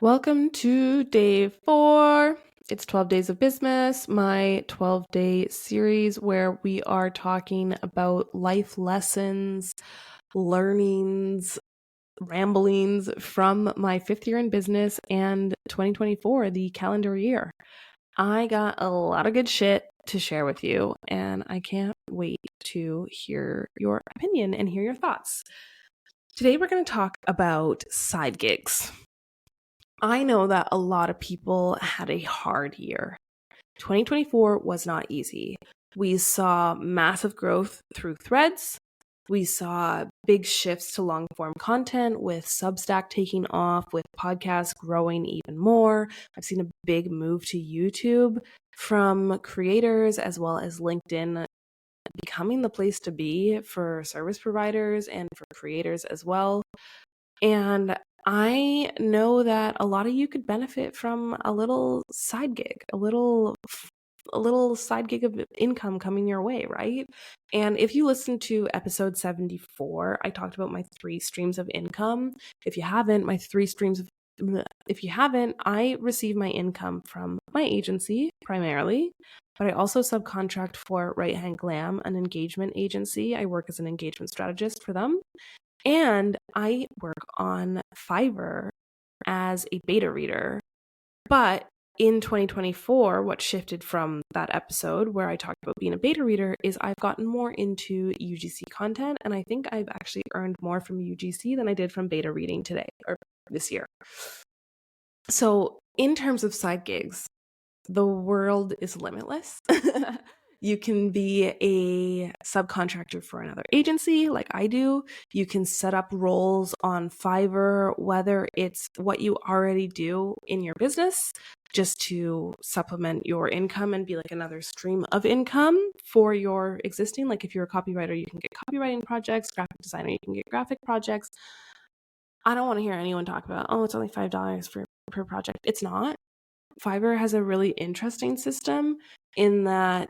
Welcome to day 4. It's 12 Days of Bizmas, my 12-day series where we are talking about life lessons, learnings, ramblings from my 5th year in business and 2024, the calendar year. I got a lot of good shit to share with you, and I can't wait to hear your opinion and hear your thoughts. Today we're going to talk about side gigs. I know that a lot of people had a hard year. 2024 was not easy. We saw massive growth through threads. We saw big shifts to long form content with Substack taking off, with podcasts growing even more. I've seen a big move to YouTube from creators as well as LinkedIn becoming the place to be for service providers and for creators as well. And I know that a lot of you could benefit from a little side gig, a little side gig of income coming your way, right? And if you listen to episode 74, I talked about my 3 streams of income. If you haven't, I receive my income from my agency primarily, but I also subcontract for Right Hand Glam, an engagement agency. I work as an engagement strategist for them. And I work on Fiverr as a beta reader. But in 2024, what shifted from that episode where I talked about being a beta reader is I've gotten more into UGC content. And I think I've actually earned more from UGC than I did from beta reading today or this year. So in terms of side gigs, the world is limitless. You can be a subcontractor for another agency like I do. You can set up roles on Fiverr, whether it's what you already do in your business, just to supplement your income and be like another stream of income for your existing. Like if you're a copywriter, you can get copywriting projects, graphic designer, you can get graphic projects. I don't want to hear anyone talk about, oh, it's only $5 per project. It's not. Fiverr has a really interesting system in that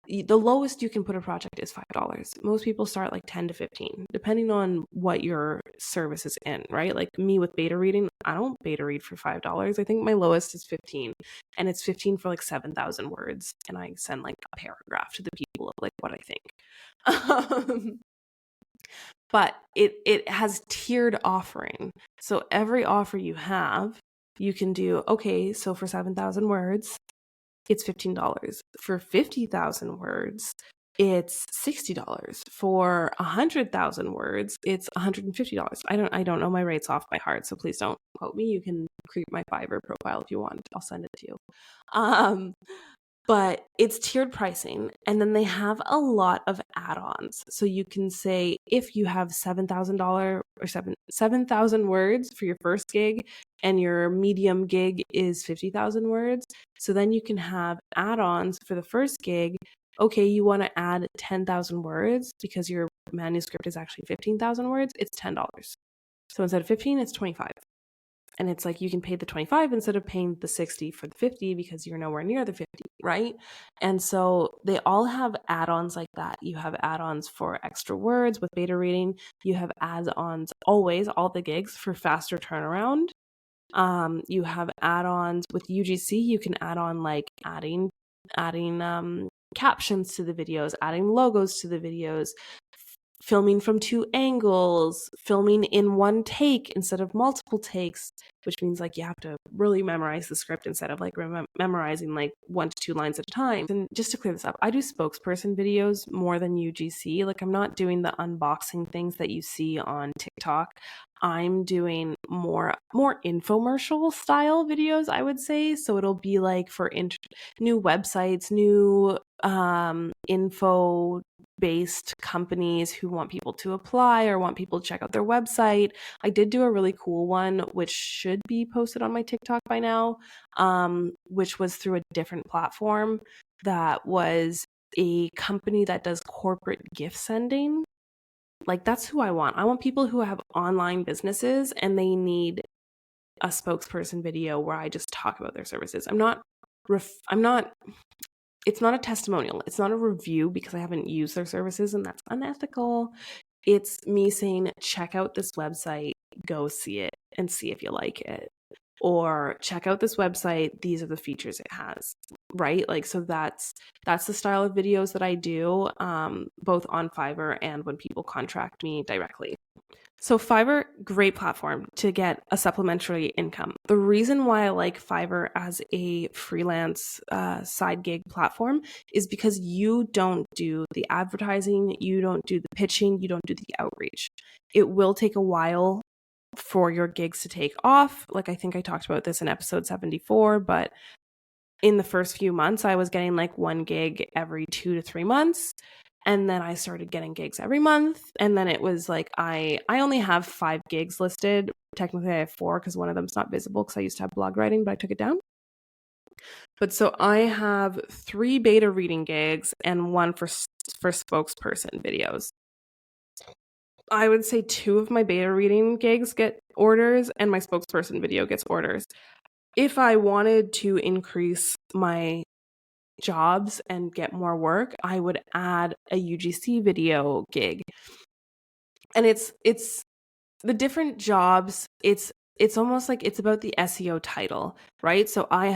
the lowest you can put a project is $5. Most people start like 10 to 15, depending on what your service is in, right? Like me with beta reading, I don't beta read for $5. I think my lowest is 15, and it's 15 for like 7,000 words. And I send like a paragraph to the people of like what I think. But it has tiered offering. So every offer you have, you can do, okay, so for 7,000 words, it's $15. For 50,000 words, it's $60. For 100,000 words, it's $150. I don't know my rates off by heart, so please don't quote me. You can creep my Fiverr profile if you want. I'll send it to you. But it's tiered pricing, and then they have a lot of add-ons. So you can say if you have $7,000 or 7,000 words for your first gig, and your medium gig is 50,000 words. So then you can have add-ons for the first gig. Okay, you want to add 10,000 words because your manuscript is actually 15,000 words. It's $10. So instead of 15, it's 25. And it's like you can pay the 25 instead of paying the 60 for the 50 because you're nowhere near the 50, right? And so they all have add-ons like that. You have add-ons for extra words with beta reading. You have add-ons always, all the gigs, for faster turnaround. You have add-ons with UGC. You can add on like adding captions to the videos, adding logos to the videos, filming from 2 angles, filming in one take instead of multiple takes, which means like you have to really memorize the script instead of like memorizing like 1 to 2 lines at a time. And just to clear this up, I do spokesperson videos more than UGC. Like I'm not doing the unboxing things that you see on TikTok. I'm doing more infomercial style videos, I would say. So it'll be like for new websites, new info based companies who want people to apply or want people to check out their website. I did do a really cool one, which should be posted on my TikTok by now, which was through a different platform that was a company that does corporate gift sending. Like that's who I want. I want people who have online businesses and they need a spokesperson video where I just talk about their services. It's not a testimonial. It's not a review because I haven't used their services and that's unethical. It's me saying, check out this website, go see it and see if you like it. or check out this website, these are the features it has, right? Like, so that's the style of videos that I do, both on Fiverr and when people contract me directly. So Fiverr, great platform to get a supplementary income. The reason why I like Fiverr as a freelance side gig platform is because you don't do the advertising, you don't do the pitching, you don't do the outreach. It will take a while for your gigs to take off. Like, I think I talked about this in episode 74, but in the first few months, I was getting like one gig every 2 to 3 months. And then I started getting gigs every month. And then it was like, I only have 5 gigs listed. Technically, I have 4 because one of them's not visible because I used to have blog writing, but I took it down. But so I have 3 beta reading gigs and 1 for spokesperson videos. I would say 2 of my beta reading gigs get orders and my spokesperson video gets orders. If I wanted to increase my jobs and get more work, I would add a UGC video gig. And it's the different jobs, it's almost like it's about the SEO title, right? So I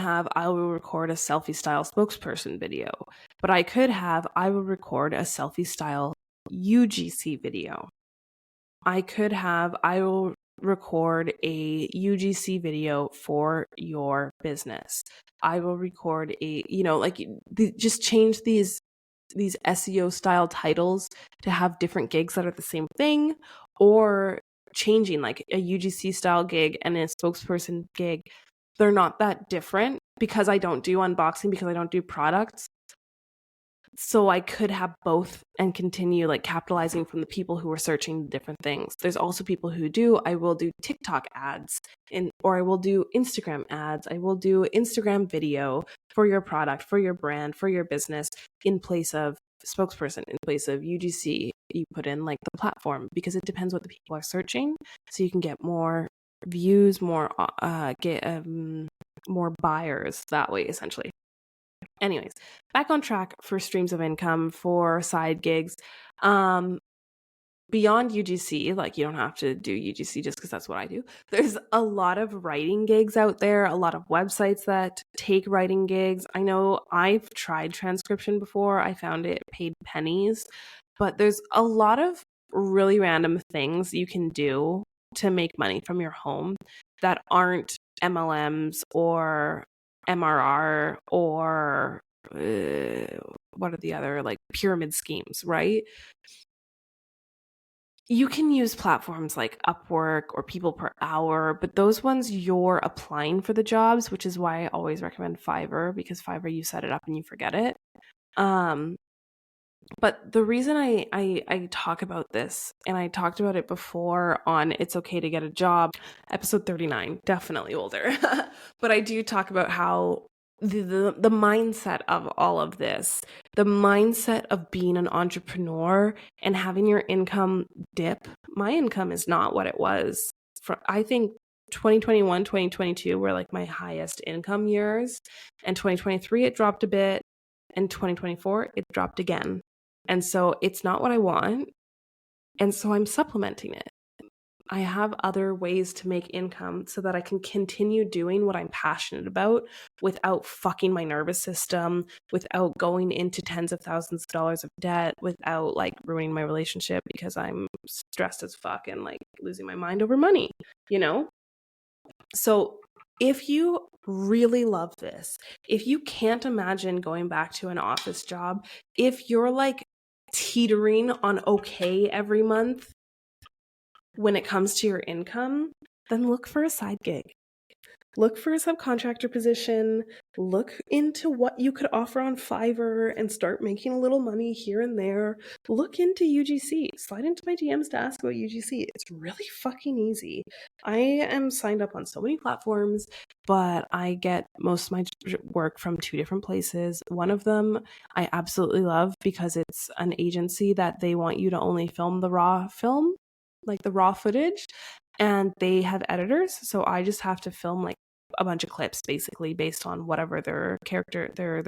will record a selfie style spokesperson video, but I could have, I will record a selfie style UGC video. I could have, I will record a UGC video for your business. I will record a, just change these SEO style titles to have different gigs that are the same thing, or changing like a UGC style gig and a spokesperson gig. They're not that different because I don't do unboxing, because I don't do products. So I could have both and continue like capitalizing from the people who are searching different things. There's also people who do, I will do TikTok ads or I will do Instagram ads. I will do Instagram video for your product, for your brand, for your business in place of spokesperson, in place of UGC. You put in like the platform because it depends what the people are searching. So you can get more views, more buyers that way, essentially. Anyways, back on track for streams of income for side gigs. Beyond UGC, like you don't have to do UGC just because that's what I do. There's a lot of writing gigs out there, a lot of websites that take writing gigs. I know I've tried transcription before. I found it paid pennies, but there's a lot of really random things you can do to make money from your home that aren't MLMs or MRR or what are the other like pyramid schemes, right? You can use platforms like Upwork or People Per Hour, but those ones you're applying for the jobs, which is why I always recommend Fiverr, because Fiverr you set it up and you forget it. But the reason I talk about this, and I talked about it before on It's Okay to Get a Job, episode 39, definitely older. But I do talk about how the mindset of all of this, the mindset of being an entrepreneur and having your income dip. My income is not what it was. I think 2021, 2022 were like my highest income years. And 2023, it dropped a bit. And 2024, it dropped again. And so it's not what I want. And so I'm supplementing it. I have other ways to make income so that I can continue doing what I'm passionate about without fucking my nervous system, without going into tens of thousands of dollars of debt, without like ruining my relationship because I'm stressed as fuck and like losing my mind over money, you know? So if you really love this, if you can't imagine going back to an office job, if you're like teetering on okay every month when it comes to your income, then look for a side gig. Look for a subcontractor position, look into what you could offer on Fiverr and start making a little money here and there. Look into UGC. Slide into my DMs to ask about UGC. It's really fucking easy. I am signed up on so many platforms, but I get most of my work from 2 different places. One of them I absolutely love because it's an agency that they want you to only film the raw film, like the raw footage, and they have editors, so I just have to film like a bunch of clips basically based on whatever their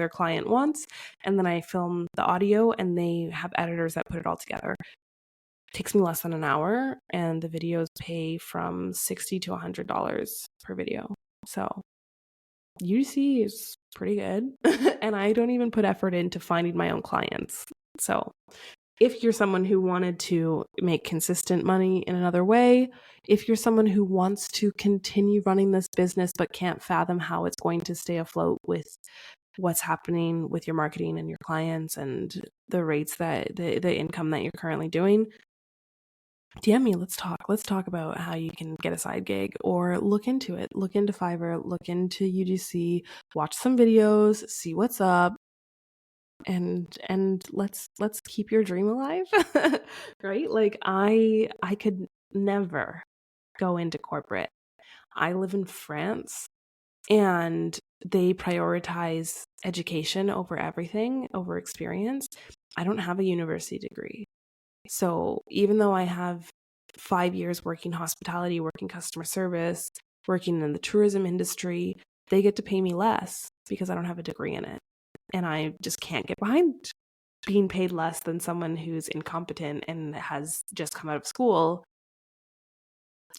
client wants, and then I film the audio and they have editors that put it all together. It takes me less than an hour, and the videos pay from $60 to $100 per video. So UGC is pretty good. And I don't even put effort into finding my own clients. So if you're someone who wanted to make consistent money in another way, if you're someone who wants to continue running this business but can't fathom how it's going to stay afloat with what's happening with your marketing and your clients and the rates that the income that you're currently doing, DM me. Let's talk about how you can get a side gig, or look into it. Look into Fiverr, look into UGC, watch some videos, see what's up, and let's keep your dream alive. Right? Like I could never go into corporate. I live in France, and they prioritize education over everything, over experience. I don't have a university degree. So even though I have 5 years working hospitality, working customer service, working in the tourism industry, they get to pay me less because I don't have a degree in it. And I just can't get behind being paid less than someone who's incompetent and has just come out of school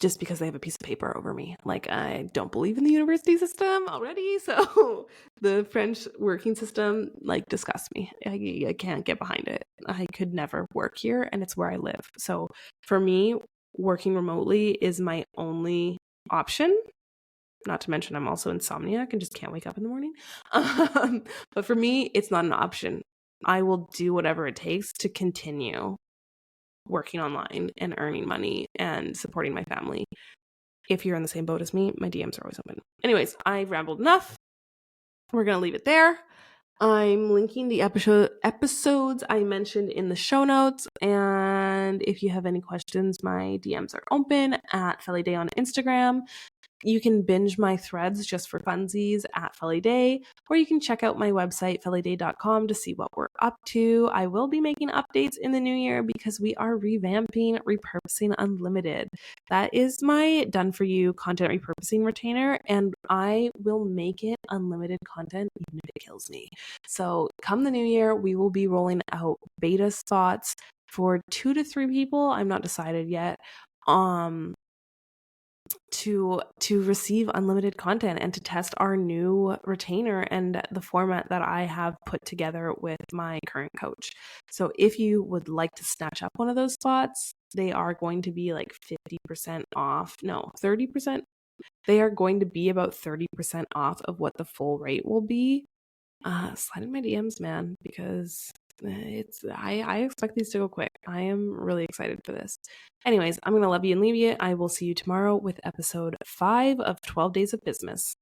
just because they have a piece of paper over me. Like, I don't believe in the university system already. So the French working system, like, disgusts me. I can't get behind it. I could never work here, and it's where I live. So for me, working remotely is my only option. Not to mention I'm also insomniac and just can't wake up in the morning. But for me, it's not an option. I will do whatever it takes to continue working online and earning money and supporting my family. If you're in the same boat as me, my DMs are always open. Anyways, I rambled enough. We're going to leave it there. I'm linking the episodes I mentioned in the show notes. And if you have any questions, my DMs are open at FellyDay on Instagram. You can binge my threads just for funsies at FellyDay, or you can check out my website, fellyday.com, to see what we're up to. I will be making updates in the new year because we are revamping Repurposing Unlimited. That is my done-for-you content repurposing retainer, and I will make it unlimited content even if it kills me. So come the new year, we will be rolling out beta spots for 2 to 3 people. I'm not decided yet. To receive unlimited content and to test our new retainer and the format that I have put together with my current coach. So if you would like to snatch up one of those spots, they are going to be like 50% off. No, 30%. They are going to be about 30% off of what the full rate will be. Slide in my DMs, man, because I expect these to go quick. I am really excited for this. Anyways, I'm gonna love you and leave you. I will see you tomorrow with episode 5 of 12 Days of Bizmas.